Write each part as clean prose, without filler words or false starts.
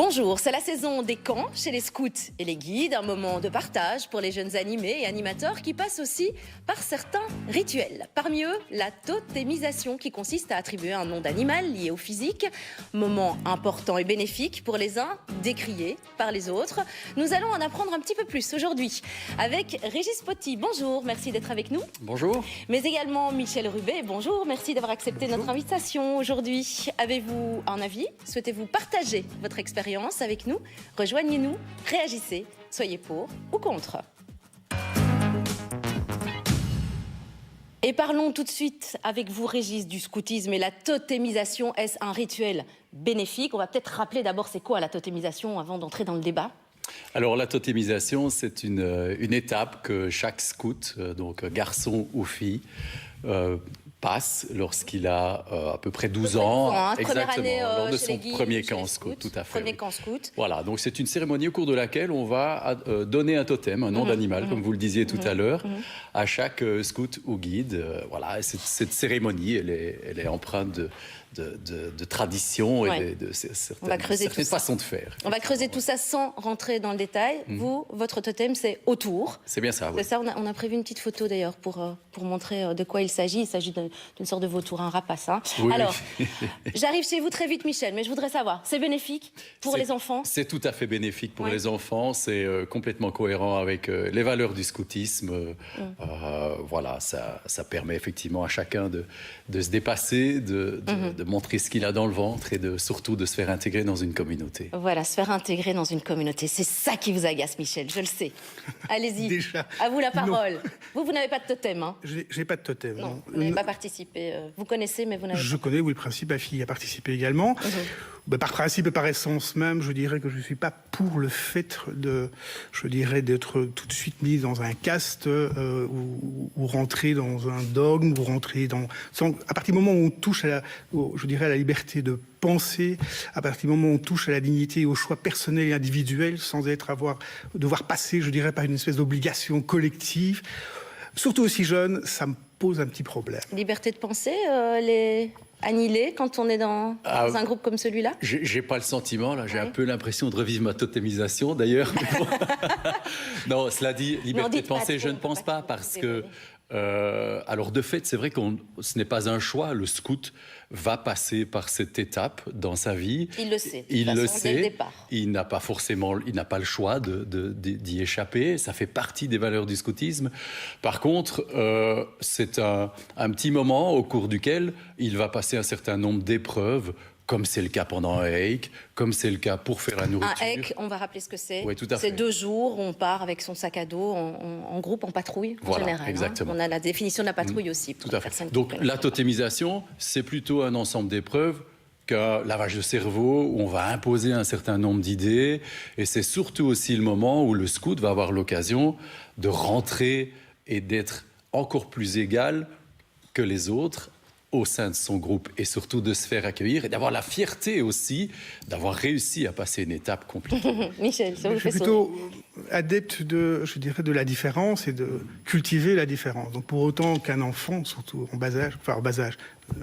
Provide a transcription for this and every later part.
Bonjour, c'est la saison des camps chez les scouts et les guides, un moment de partage pour les jeunes animés et animateurs qui passent aussi par certains rituels. Parmi eux, la totémisation qui consiste à attribuer un nom d'animal lié au physique. Moment important et bénéfique pour les uns, décrié par les autres. Nous allons en apprendre un petit peu plus aujourd'hui avec Régis Poty. Bonjour, merci d'être avec nous. Bonjour. Mais également Michel Rubet. Bonjour, merci d'avoir accepté notre invitation aujourd'hui. Avez-vous un avis? Souhaitez-vous partager votre expérience avec nous? Rejoignez-nous, réagissez, soyez pour ou contre. Et parlons tout de suite avec vous, Régis, du scoutisme et la totémisation. Est-ce un rituel bénéfique? On va peut-être rappeler d'abord c'est quoi la totémisation avant d'entrer dans le débat. Alors la totémisation, c'est une étape que chaque scout, donc garçon ou fille, passe lorsqu'il a à peu près 12 ans, exactement, lors de son premier camp scout, tout à fait. Premier camp scout. Voilà, donc c'est une cérémonie au cours de laquelle on va donner un totem, un nom d'animal, comme vous le disiez tout à l'heure, à chaque scout ou guide. Voilà, et cette cérémonie, elle est empreinte de tradition et de certaines façons de faire. On va creuser tout ça sans rentrer dans le détail. Vous, votre totem, c'est autour. C'est bien ça, oui. C'est ça, on a prévu une petite photo d'ailleurs pour montrer de quoi il s'agit. Il s'agit d'une sorte de vautour, un rapace. Hein. Oui. Alors, j'arrive chez vous très vite, Michel, mais je voudrais savoir, c'est bénéfique pour les enfants? C'est tout à fait bénéfique pour les enfants. C'est complètement cohérent avec les valeurs du scoutisme. Voilà, ça permet effectivement à chacun de se dépasser, de montrer ce qu'il a dans le ventre et surtout de se faire intégrer dans une communauté. Voilà, se faire intégrer dans une communauté. C'est ça qui vous agace, Michel, je le sais. Allez-y, à vous la parole. Vous n'avez pas de totem, hein? J'ai pas de totem. Non, vous n'avez pas participé. Vous connaissez, mais vous n'avez pas. Je connais, oui, le principe. Ma fille a participé également. Par principe et par essence même, je dirais que je ne suis pas pour le fait d'être tout de suite mis dans un caste ou rentrer dans un dogme, ou rentrer dans... À partir du moment où on touche à la liberté de penser, à partir du moment où on touche à la dignité et au choix personnel et individuel, sans devoir passer, je dirais, par une espèce d'obligation collective, surtout aussi jeune, ça me pose un petit problème. Liberté de penser, les annihilée quand on est dans un groupe comme celui-là? J'ai pas le sentiment, là. J'ai un peu l'impression de revivre ma totémisation, d'ailleurs. Non, cela dit, liberté de penser, je ne pense pas, parce que... alors de fait, c'est vrai que ce n'est pas un choix. Le scout va passer par cette étape dans sa vie. Il le sait. Il le sait. Dès le départ. Il n'a pas le choix d'y échapper. Ça fait partie des valeurs du scoutisme. Par contre, c'est un petit moment au cours duquel il va passer un certain nombre d'épreuves, comme c'est le cas pendant un hike, comme c'est le cas pour faire la nourriture. Un hike, on va rappeler ce que c'est. Oui, tout à fait. C'est 2 jours, on part avec son sac à dos, en groupe, en patrouille, en général. Exactement. Hein. On a la définition de la patrouille aussi. Tout à fait. Donc la totémisation, c'est plutôt un ensemble d'épreuves qu'un lavage de cerveau où on va imposer un certain nombre d'idées. Et c'est surtout aussi le moment où le scout va avoir l'occasion de rentrer et d'être encore plus égal que les autres au sein de son groupe, et surtout de se faire accueillir et d'avoir la fierté aussi d'avoir réussi à passer une étape compliquée. Michel, ça vous fait sourire. Je suis plutôt adepte de la différence et de cultiver la différence. Donc pour autant qu'un enfant, surtout en bas âge,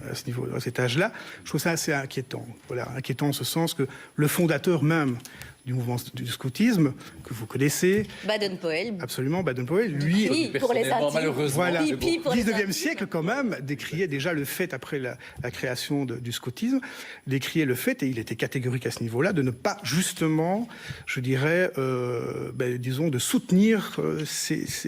à ce niveau, à cet âge-là, je trouve ça assez inquiétant. Voilà, inquiétant en ce sens que le fondateur même du mouvement du scoutisme, que vous connaissez. Baden-Powell. Absolument, Baden-Powell. Lui, pour les intimes. Malheureusement. Voilà, au 19e siècle quand même, décriait déjà le fait, après la création du scoutisme, décriait le fait, et il était catégorique à ce niveau-là, de ne pas justement, je dirais, disons, de soutenir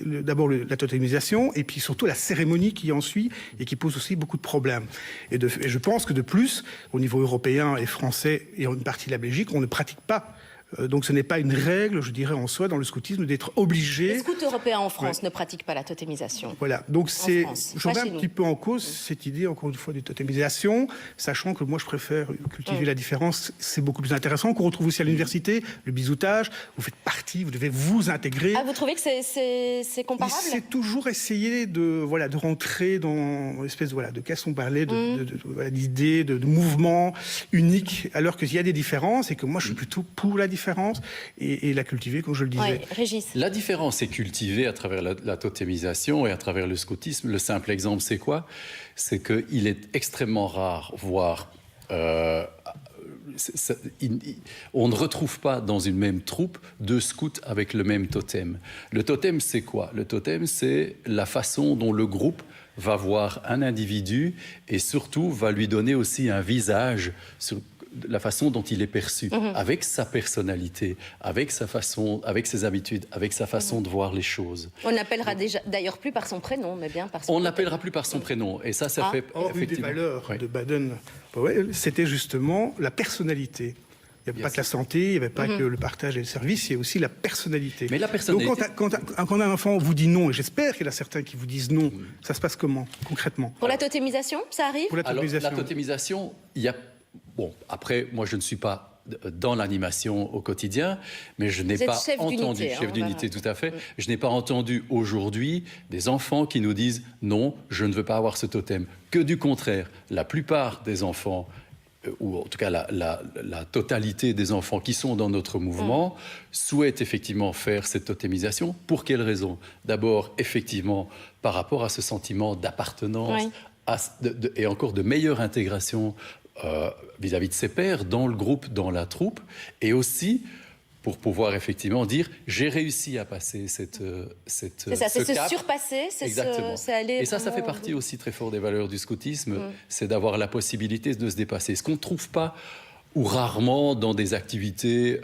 d'abord la totémisation, et puis surtout la cérémonie qui en suit, et qui pose aussi beaucoup de problèmes. Et je pense que de plus, au niveau européen et français, et en une partie de la Belgique, on ne pratique pas. Donc ce n'est pas une règle, je dirais, en soi, dans le scoutisme, d'être obligé... Les scouts européens en France ne pratiquent pas la totémisation. Voilà, donc je remets un petit peu en cause cette idée, encore une fois, de totémisation, sachant que moi, je préfère cultiver la différence, c'est beaucoup plus intéressant, qu'on retrouve aussi à l'université, le bisoutage, vous faites partie, vous devez vous intégrer. Ah, vous trouvez que c'est comparable? C'est toujours essayer de rentrer dans une espèce de qu'est-ce qu'on parlait, d'idées, de mouvements uniques, alors qu'il y a des différences, et que moi, je suis plutôt pour la différence, et la cultiver, comme je le disais. Ouais, Régis. La différence est cultivée à travers la totémisation et à travers le scoutisme. Le simple exemple, c'est quoi? C'est qu'il est extrêmement rare, voire on ne retrouve pas dans une même troupe deux scouts avec le même totem. Le totem, c'est quoi? Le totem, c'est la façon dont le groupe va voir un individu et surtout va lui donner aussi un visage sur la façon dont il est perçu, avec sa personnalité, avec sa façon, avec ses habitudes, avec sa façon de voir les choses. On n'appellera d'ailleurs plus par son prénom, mais bien par son On ne l'appellera plus par son prénom. Et ça fait Or, une des valeurs de Baden-Powell, c'était justement la personnalité. Il n'y avait pas que la santé, il n'y avait pas que le partage et le service, il y a aussi la personnalité. Mais la personnalité... Donc quand un enfant vous dit non, et j'espère qu'il y en a certains qui vous disent non, ça se passe comment, concrètement? Pour la totémisation, ça arrive? Pour la totémisation. Alors, la totémisation, il y a... Bon, après, moi, je ne suis pas dans l'animation au quotidien, mais je n'ai pas entendu, chef d'unité, tout à fait, je n'ai pas entendu aujourd'hui des enfants qui nous disent non, je ne veux pas avoir ce totem. Que du contraire, la plupart des enfants, ou en tout cas la totalité des enfants qui sont dans notre mouvement, souhaitent effectivement faire cette totémisation. Pour quelles raisons? D'abord, effectivement, par rapport à ce sentiment d'appartenance et encore de meilleure intégration vis-à-vis de ses pairs, dans le groupe, dans la troupe, et aussi pour pouvoir effectivement dire j'ai réussi à passer cette c'est ça, c'est se surpasser, c'est aller... Et ça fait partie aussi très fort des valeurs du scoutisme, c'est d'avoir la possibilité de se dépasser. Ce qu'on ne trouve pas ou rarement dans des activités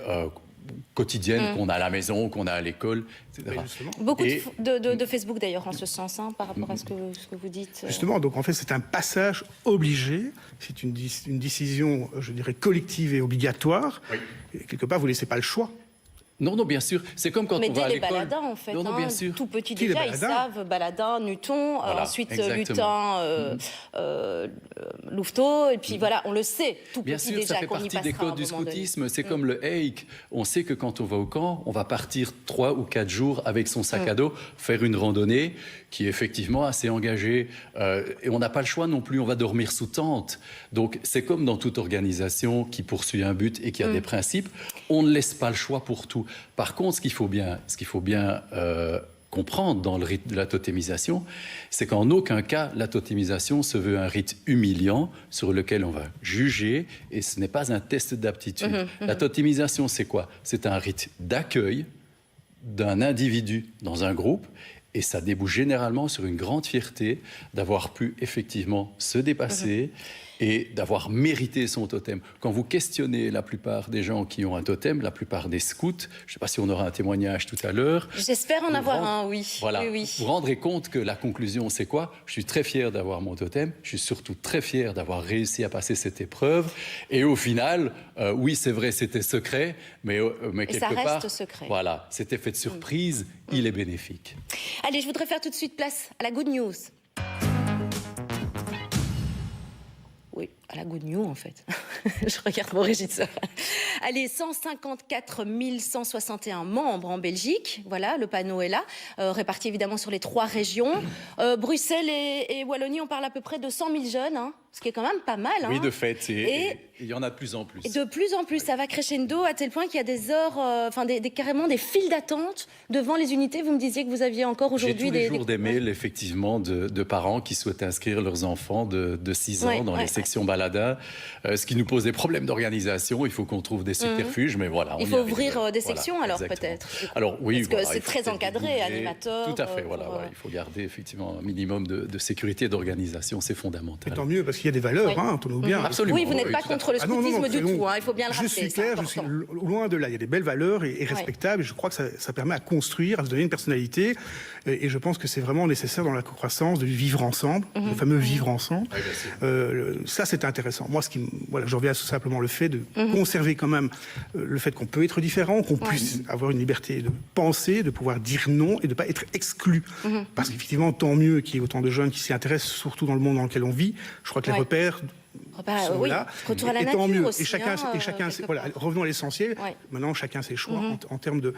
quotidiennes qu'on a à la maison, qu'on a à l'école, etc. Beaucoup de Facebook d'ailleurs en ce sens, par rapport à ce que vous dites. Justement, donc en fait c'est un passage obligé, c'est une décision, je dirais, collective et obligatoire. Et quelque part, vous ne laissez pas le choix. Non, bien sûr. C'est comme quand on va à l'école. Mais dès les baladins, en fait. Non, bien sûr. Tout petit déjà, ils savent baladin, Nuton, voilà, ensuite lutin, louveteau, et puis voilà, on le sait, tout bien petit sûr, déjà, ça fait partie des codes du scoutisme. C'est comme le hike. On sait que quand on va au camp, on va partir 3 ou 4 jours avec son sac à dos, faire une randonnée qui est effectivement assez engagée. Et on n'a pas le choix non plus, on va dormir sous tente. Donc c'est comme dans toute organisation qui poursuit un but et qui a des principes, on ne laisse pas le choix pour tout. Par contre, ce qu'il faut bien comprendre dans le rite de la totémisation, c'est qu'en aucun cas, la totémisation se veut un rite humiliant sur lequel on va juger, et ce n'est pas un test d'aptitude. La totémisation, c'est quoi? C'est un rite d'accueil d'un individu dans un groupe, et ça débouche généralement sur une grande fierté d'avoir pu effectivement se dépasser et d'avoir mérité son totem. Quand vous questionnez la plupart des gens qui ont un totem, la plupart des scouts, je ne sais pas si on aura un témoignage tout à l'heure. J'espère en avoir un, oui. Voilà, oui. Vous vous rendrez compte que la conclusion, c'est quoi? Je suis très fier d'avoir mon totem, je suis surtout très fier d'avoir réussi à passer cette épreuve. Et au final, oui, c'est vrai, c'était secret, mais quelque part... ça reste secret. Voilà, cet effet de surprise, il est bénéfique. Allez, je voudrais faire tout de suite place à la good news. Oui, à la good news, en fait. Je regarde mon régisseur. Allez, 154 161 membres en Belgique. Voilà, le panneau est là, réparti évidemment sur les 3 régions. Bruxelles et Wallonie, on parle à peu près de 100 000 jeunes, ce qui est quand même pas mal. Oui, de fait, et il y en a de plus en plus. Et de plus en plus, ça va crescendo à tel point qu'il y a des heures, carrément des files d'attente devant les unités. Vous me disiez que vous aviez encore aujourd'hui des jours des mails, effectivement, de parents qui souhaitent inscrire leurs enfants de 6 ans dans les sections baladins, ce qui nous pose des problèmes d'organisation. Il faut qu'on trouve des subterfuges, mais voilà. Il faut ouvrir des sections, alors peut-être. Alors oui, parce que c'est très encadré, animateur. Tout à fait, il faut garder effectivement un minimum de sécurité et d'organisation, c'est fondamental. Et tant mieux, parce qu'il y a des valeurs, entendons-nous bien. Absolument. Oui, vous n'êtes pas contre le scoutisme du tout, il faut bien le rappeler. Je suis clair, je suis loin de là. Il y a des belles valeurs et respectables, et je crois que ça permet à construire, à se donner une personnalité, et je pense que c'est vraiment nécessaire dans la croissance de vivre ensemble, le fameux vivre ensemble. Ça, c'est intéressant. Moi, je reviens tout simplement le fait de conserver quand même le fait qu'on peut être différent, qu'on puisse avoir une liberté de penser, de pouvoir dire non et de ne pas être exclu. Parce qu'effectivement, tant mieux qu'il y ait autant de jeunes qui s'y intéressent, surtout dans le monde dans lequel on vit. Je crois que les repères sont là. Retour à la et tant nature mieux. aussi. Et chacun revenons à l'essentiel. Maintenant, chacun ses choix en termes de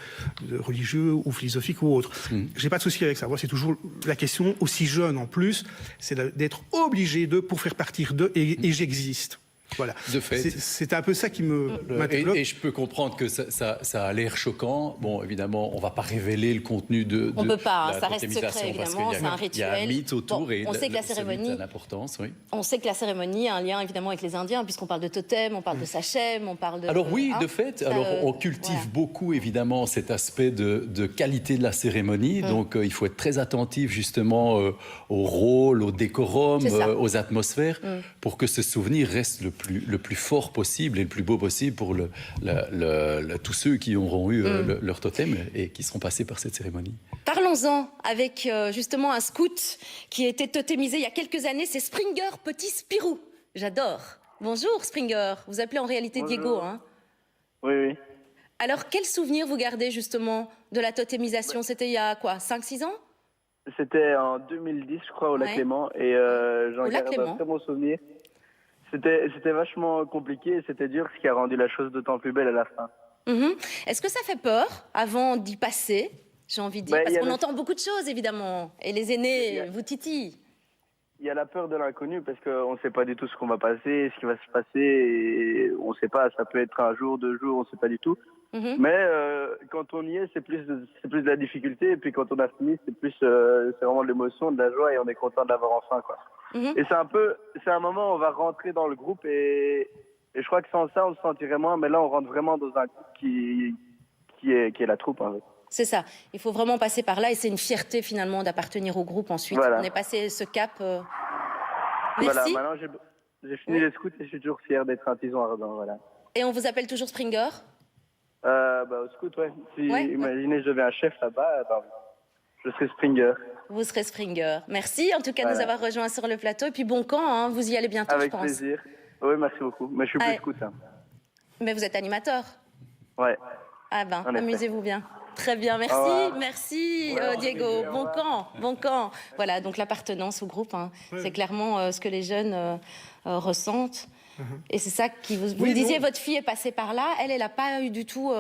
religieux ou philosophiques ou autres. J'ai pas de souci avec ça. Moi, c'est toujours la question, aussi jeune en plus, c'est d'être obligé pour faire partir d'eux, et j'existe. Voilà. De fait. C'est un peu ça qui m'interloque. Et je peux comprendre que ça a l'air choquant. Bon, évidemment, on ne va pas révéler le contenu de on ne peut pas, la ça reste secret, évidemment, c'est un rituel. Il y a un mythe autour bon, et on sait que la cérémonie, oui. On sait que la cérémonie a un lien, évidemment, avec les Indiens, puisqu'on parle de totem, on parle de sachem, on parle de... Alors oui, de fait. Ça, alors, on cultive beaucoup, évidemment, cet aspect de qualité de la cérémonie. Donc, il faut être très attentif, justement, au rôle, au décorum, aux atmosphères, pour que ce souvenir reste le plus fort possible et le plus beau possible pour tous ceux qui auront eu leur totem et qui seront passés par cette cérémonie. Parlons-en avec justement un scout qui a été totémisé il y a quelques années, c'est Springer Petit Spirou. J'adore. Bonjour Springer, vous appelez en réalité Bonjour. Diego, hein? Oui. Alors quel souvenir vous gardez justement de la totémisation? C'était il y a quoi, 5-6 ans? C'était en 2010, je crois, au Lac Léman, et j'en garde un très bon souvenir. C'était vachement compliqué et c'était dur, ce qui a rendu la chose d'autant plus belle à la fin. Est-ce que ça fait peur avant d'y passer, j'ai envie de dire, parce qu'on entend beaucoup de choses évidemment, et les aînés vous titillent. Il y a la peur de l'inconnu parce qu'on ne sait pas du tout ce qu'on va passer, ce qui va se passer, et on ne sait pas, ça peut être un jour, 2 jours, on ne sait pas du tout. Mais quand on y est, c'est plus de la difficulté, et puis quand on a fini, c'est vraiment de l'émotion, de la joie, et on est content de l'avoir enfin, quoi. Et c'est un moment où on va rentrer dans le groupe, et je crois que sans ça, on se sentirait moins, mais là, on rentre vraiment dans un groupe qui est la troupe, en fait. C'est ça, il faut vraiment passer par là et c'est une fierté finalement d'appartenir au groupe ensuite. Voilà. On est passé ce cap. Merci. Voilà, maintenant j'ai fini les scouts et je suis toujours fier d'être un tison ardent. Voilà. Et on vous appelle toujours Springer? Au scout, ouais. Imaginez, je deviens un chef là-bas, je serai Springer. Vous serez Springer. Merci en tout cas de nous avoir rejoints sur le plateau. Et puis bon camp, hein, vous y allez bientôt, avec je pense. Avec plaisir. Oui, merci beaucoup. Mais je suis plus scout. Hein. Mais vous êtes animateur? Ouais. Ah ben, amusez-vous bien. Très bien, merci Diego. Bon camp. Voilà, donc l'appartenance au groupe, hein, c'est clairement ce que les jeunes ressentent. Et c'est ça qui vous me disiez, votre fille est passée par là, elle n'a pas eu du tout...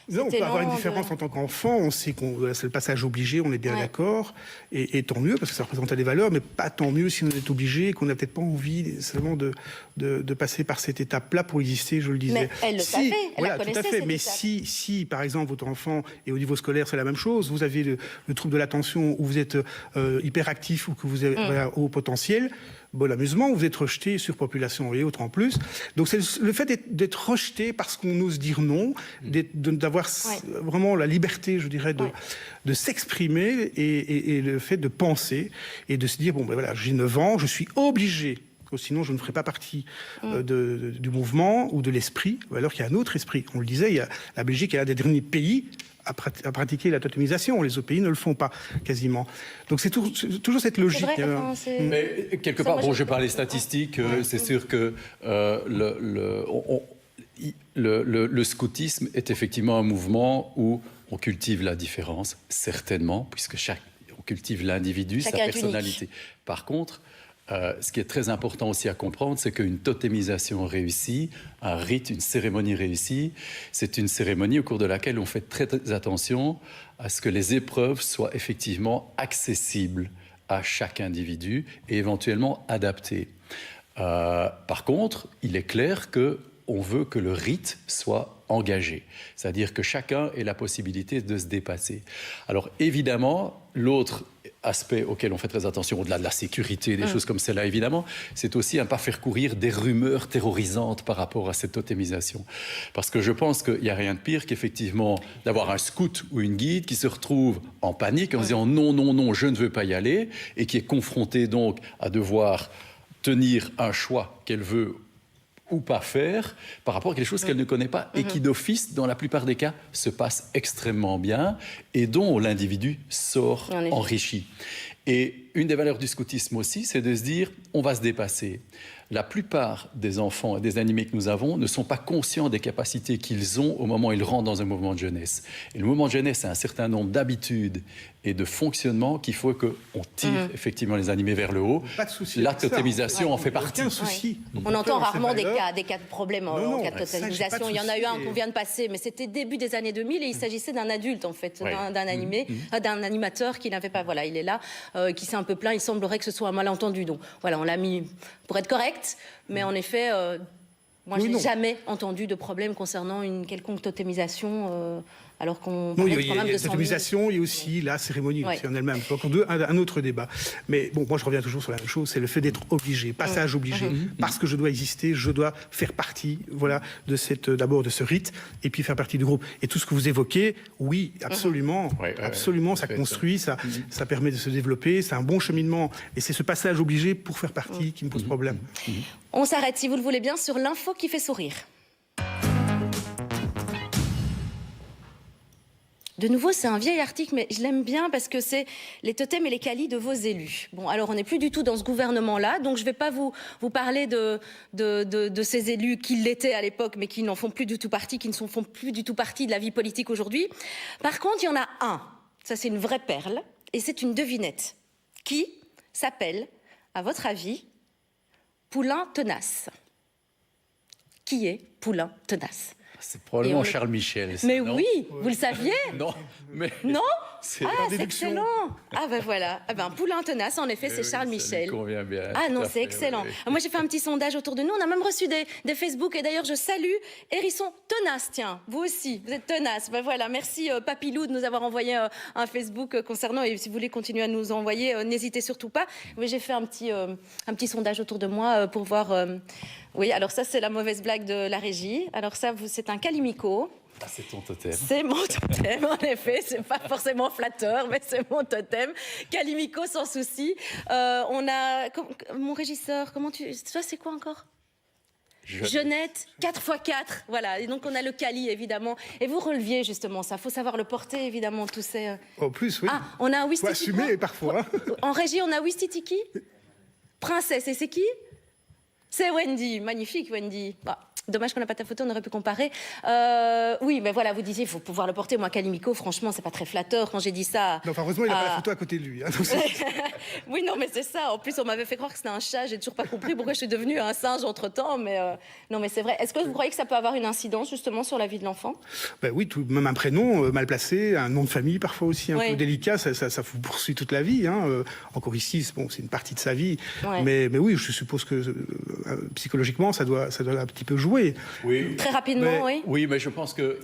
non, on peut avoir une différence en tant qu'enfant, on sait que c'est le passage obligé, on est bien d'accord, et tant mieux, parce que ça représente des valeurs, mais pas tant mieux si on est obligé et qu'on n'a peut-être pas envie seulement de passer par cette étape-là pour exister, je le disais. Mais elle le savait, elle la connaissait, tout à fait. Mais étape. si, par exemple, votre enfant, et au niveau scolaire, c'est la même chose, vous avez le trouble de l'attention, ou vous êtes hyperactif, ou que vous avez haut potentiel, bon amusement, vous êtes rejeté, surpopulation et autres en plus. Donc c'est le fait d'être rejeté parce qu'on ose dire non, d'avoir vraiment la liberté, je dirais, de s'exprimer et le fait de penser et de se dire, bon ben voilà, j'ai 9 ans, je suis obligé, sinon je ne ferai pas partie du mouvement ou de l'esprit, ou alors qu'il y a un autre esprit. On le disait, la Belgique est l'un des derniers pays à pratiquer la totémisation. Les autres pays ne le font pas, quasiment. Donc c'est toujours cette logique. Vrai, mais quelque part, bon, je parle des statistiques, c'est sûr que le scoutisme est effectivement un mouvement où on cultive la différence, certainement, puisque on cultive l'individu, sa personnalité. Par contre, ce qui est très important aussi à comprendre, c'est qu'une totémisation réussie, un rite, une cérémonie réussie, c'est une cérémonie au cours de laquelle on fait très attention à ce que les épreuves soient effectivement accessibles à chaque individu et éventuellement adaptées. Par contre, il est clair qu'on veut que le rite soit engagé, c'est-à-dire que chacun ait la possibilité de se dépasser. Alors évidemment, l'autre aspect auquel on fait très attention, au-delà de la sécurité, des choses comme celle-là, évidemment, c'est aussi à ne pas faire courir des rumeurs terrorisantes par rapport à cette totémisation. Parce que je pense qu'il n'y a rien de pire qu'effectivement d'avoir un scout ou une guide qui se retrouve en panique en disant non, je ne veux pas y aller, et qui est confronté donc à devoir tenir un choix qu'elle veut ou pas faire par rapport à quelque chose qu'elle ne connaît pas et qui d'office, dans la plupart des cas, se passe extrêmement bien et dont l'individu sort enrichi. Et une des valeurs du scoutisme aussi, c'est de se dire, on va se dépasser. La plupart des enfants et des animés que nous avons ne sont pas conscients des capacités qu'ils ont au moment où ils rentrent dans un mouvement de jeunesse. Et le mouvement de jeunesse a un certain nombre d'habitudes et de fonctionnements qu'il faut qu'on tire effectivement les animés vers le haut. Pas de souci. La totémisation en fait partie. Aucun souci. On entend rarement des cas de problème en cas de totémisation. Il y en a eu un qu'on vient de passer, mais c'était début des années 2000 et il s'agissait d'un adulte en fait, d'un animateur qui n'avait pas, il est là, qui s'est un peu plaint. Il semblerait que ce soit un malentendu. Donc voilà, on l'a mis pour être correct, mais en effet, Moi, je n'ai jamais entendu de problème concernant une quelconque totémisation, alors qu'on Non, parle il y quand même a de la 100 000. totémisation et aussi la cérémonie Ouais. aussi en elle-même. C'est encore un autre débat. Mais bon, moi je reviens toujours sur la même chose, c'est le fait d'être obligé, passage obligé. Parce que je dois exister, je dois faire partie, voilà, d'abord de ce rite, et puis faire partie du groupe. Et tout ce que vous évoquez, oui, absolument, absolument, ça construit, ça permet de se développer, c'est un bon cheminement. Et c'est ce passage obligé pour faire partie qui me pose problème. On s'arrête, si vous le voulez bien, sur l'info qui fait sourire. De nouveau, c'est un vieil article, mais je l'aime bien parce que c'est les totems et les qualis de vos élus. Bon, alors on n'est plus du tout dans ce gouvernement-là, donc je ne vais pas vous parler de ces élus qui l'étaient à l'époque, mais qui n'en font plus du tout partie, qui ne font plus du tout partie de la vie politique aujourd'hui. Par contre, il y en a un, ça c'est une vraie perle, et c'est une devinette, qui s'appelle, à votre avis, Poulain Tenace. Qui est Poulain Tenace? C'est probablement Charles Michel. Mais non? oui, vous le saviez? Non, mais... Non? C'est Ah, c'est excellent. Ah ben voilà. Ah ben, Poulain Tenace, en effet, c'est Charles Michel. Ça lui convient bien. Ah non, Tout à c'est fait, excellent. oui. Moi, j'ai fait un petit sondage autour de nous. On a même reçu des Facebook. Et d'ailleurs, je salue Hérisson Tenace. Tiens, vous aussi, vous êtes tenace. Ben voilà, merci Papilou de nous avoir envoyé un Facebook concernant. Et si vous voulez continuer à nous envoyer, n'hésitez surtout pas. Oui, j'ai fait un petit sondage autour de moi pour voir... Oui, alors ça, c'est la mauvaise blague de la régie. Alors ça, c'est un calimico. Ah, c'est ton totem. C'est mon totem, en effet. C'est pas forcément flatteur, mais c'est mon totem. Calimico, sans souci. On a... Mon régisseur, comment tu... Ça, c'est quoi encore? Jeunette, 4x4. Voilà. Et donc, on a le cali, évidemment. Et vous releviez, justement, ça. Il faut savoir le porter, évidemment, tous ces... En plus, oui. Ah, on a un Faut Wistiti. assumer parfois. En régie, on a Wistitiki. Princesse, et c'est qui? C'est Wendy. Magnifique, Wendy. Bah, dommage qu'on n'a pas ta photo, on aurait pu comparer. Oui, mais voilà, vous disiez, il faut pouvoir le porter. Moi, Calimico, franchement, c'est pas très flatteur quand j'ai dit ça. Non, enfin, heureusement, il n'a pas la photo à côté de lui. Hein, donc oui, non, mais c'est ça. En plus, on m'avait fait croire que c'était un chat. J'ai toujours pas compris pourquoi je suis devenue un singe entre-temps. Mais non, mais c'est vrai. Est-ce que vous croyez que ça peut avoir une incidence, justement, sur la vie de l'enfant? Ben oui, même un prénom mal placé, un nom de famille parfois aussi un peu délicat, ça vous poursuit toute la vie. Hein. Encore ici, c'est une partie de sa vie. Ouais. Mais oui, je suppose que psychologiquement, ça doit un petit peu jouer. Oui. Très rapidement, oui. Oui, mais je pense que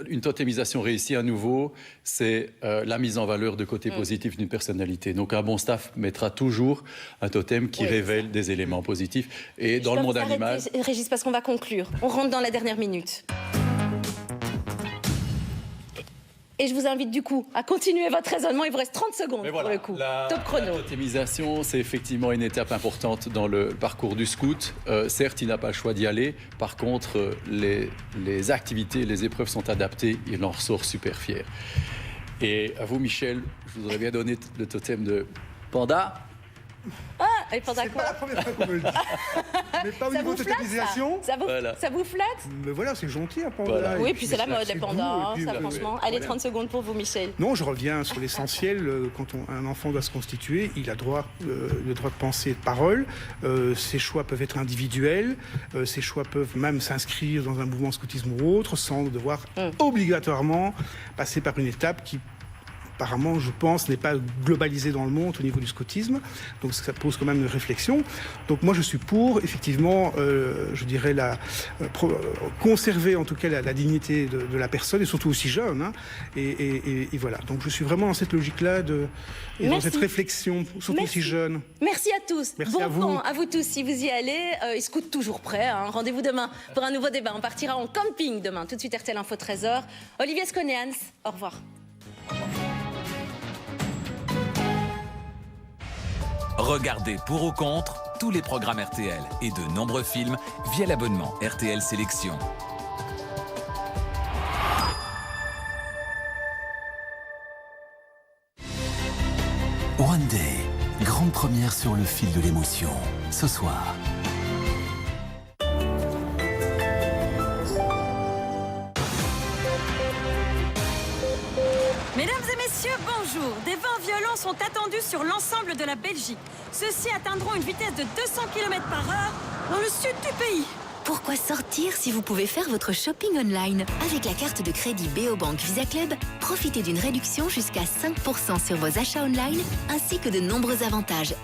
une totémisation réussie à nouveau, c'est la mise en valeur de côté positif d'une personnalité. Donc un bon staff mettra toujours un totem qui révèle des éléments positifs. Et dans le monde animal... Régis, parce qu'on va conclure. On rentre dans la dernière minute. Et je vous invite du coup à continuer votre raisonnement. Il vous reste 30 secondes Mais voilà, pour le coup. Top chrono. La totémisation, c'est effectivement une étape importante dans le parcours du scout. Certes, il n'a pas le choix d'y aller. Par contre, les activités, les épreuves sont adaptées. Il en ressort super fier. Et à vous, Michel, je vous aurais bien donné le totem de panda. Et pendant C'est quoi? pas la première fois qu'on me le dit. Mais pas au Ça niveau vous de flatte, totémisation. ça vous, Voilà. ça vous flatte? Mais voilà, c'est gentil un panda. Voilà. Et Oui, puis c'est la mode, les doux, pandas, hein, et puis, ça bah, franchement. ouais, Allez, voilà. 30 secondes pour vous, Michel. Non, je reviens sur l'essentiel. Quand un enfant doit se constituer, il a le droit de penser et de parole. Ses choix peuvent être individuels. Ses choix peuvent même s'inscrire dans un mouvement scoutisme ou autre, sans devoir obligatoirement passer par une étape qui, apparemment, je pense, n'est pas globalisée dans le monde au niveau du scoutisme. Donc ça pose quand même une réflexion. Donc moi, je suis pour, effectivement, je dirais, conserver en tout cas la dignité de la personne, et surtout aussi jeune. Hein. Et voilà. Donc je suis vraiment dans cette logique-là, et dans cette réflexion, surtout aussi jeune. Merci à tous. Merci bon à vous. camp à vous tous si vous y allez. Scout toujours prêt. Hein. Rendez-vous demain pour un nouveau débat. On partira en camping demain. Tout de suite, RTL Info 13h. Olivier Sconeans, au revoir. Regardez pour ou contre tous les programmes RTL et de nombreux films via l'abonnement RTL Sélection. One Day, grande première sur le fil de l'émotion, ce soir. Mesdames et messieurs, bonjour. Des vents violents sont attendus sur l'ensemble de la Belgique. Ceux-ci atteindront une vitesse de 200 km/h dans le sud du pays. Pourquoi sortir si vous pouvez faire votre shopping online? Avec la carte de crédit Beobank Visa Club, profitez d'une réduction jusqu'à 5% sur vos achats online, ainsi que de nombreux avantages